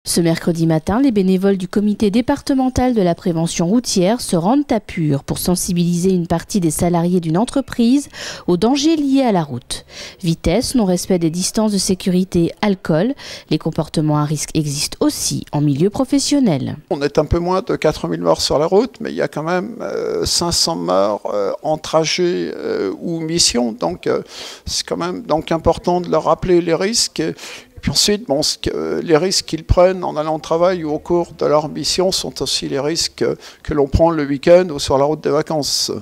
Ce mercredi matin, les bénévoles du comité départemental de la prévention routière se rendent à Pure pour sensibiliser une partie des salariés d'une entreprise aux dangers liés à la route. Vitesse, non-respect des distances de sécurité, alcool, les comportements à risque existent aussi en milieu professionnel. On est un peu moins de 4000 morts sur la route, mais il y a quand même 500 morts en trajet ou mission, donc c'est quand même important de leur rappeler les risques. Puis ensuite, les risques qu'ils prennent en allant au travail ou au cours de leur mission sont aussi les risques que l'on prend le week-end ou sur la route des vacances.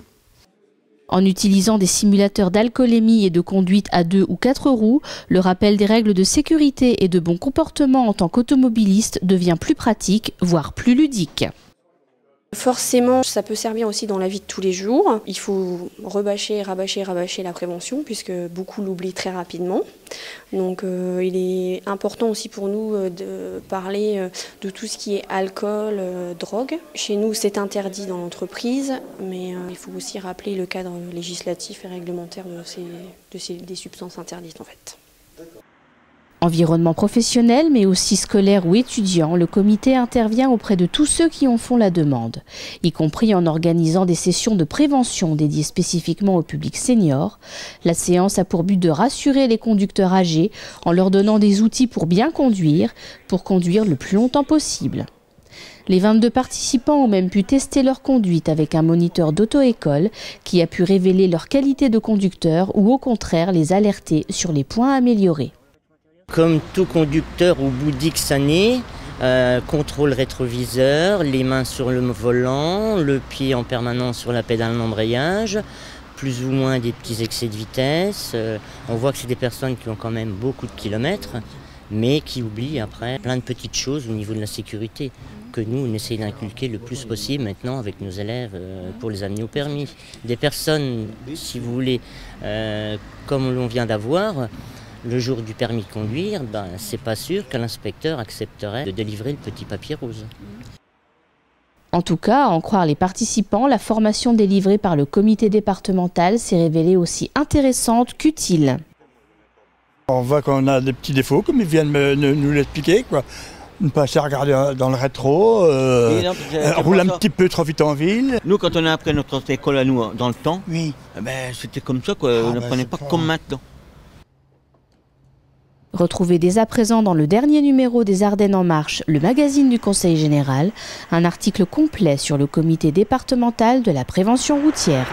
En utilisant des simulateurs d'alcoolémie et de conduite à 2 ou 4 roues, le rappel des règles de sécurité et de bon comportement en tant qu'automobiliste devient plus pratique, voire plus ludique. Forcément, ça peut servir aussi dans la vie de tous les jours. Il faut rabâcher la prévention puisque beaucoup l'oublient très rapidement. Donc il est important aussi pour nous de parler de tout ce qui est alcool, drogue. Chez nous, c'est interdit dans l'entreprise, mais il faut aussi rappeler le cadre législatif et réglementaire des substances interdites en fait. Environnement professionnel, mais aussi scolaire ou étudiant, le comité intervient auprès de tous ceux qui en font la demande, y compris en organisant des sessions de prévention dédiées spécifiquement au public senior. La séance a pour but de rassurer les conducteurs âgés en leur donnant des outils pour bien conduire, pour conduire le plus longtemps possible. Les 22 participants ont même pu tester leur conduite avec un moniteur d'auto-école qui a pu révéler leur qualité de conducteur ou au contraire les alerter sur les points à améliorer. Comme tout conducteur au bout d'X années, contrôle rétroviseur, les mains sur le volant, le pied en permanence sur la pédale d'embrayage, plus ou moins des petits excès de vitesse. On voit que c'est des personnes qui ont quand même beaucoup de kilomètres, mais qui oublient après plein de petites choses au niveau de la sécurité, que nous, on essaye d'inculquer le plus possible maintenant avec nos élèves pour les amener au permis. Des personnes, si vous voulez, comme l'on vient d'avoir, le jour du permis de conduire, c'est pas sûr que l'inspecteur accepterait de délivrer le petit papier rose. En tout cas, à en croire les participants, la formation délivrée par le comité départemental s'est révélée aussi intéressante qu'utile. On voit qu'on a des petits défauts, comme ils viennent nous l'expliquer, quoi. Ne pas se regarder dans le rétro, rouler un petit peu trop vite en ville. Nous, quand on a appris notre école à nous dans le temps, oui. C'était comme ça, quoi. On n'apprenait pas comme maintenant. Retrouvez dès à présent dans le dernier numéro des Ardennes en marche, le magazine du Conseil général, un article complet sur le comité départemental de la prévention routière.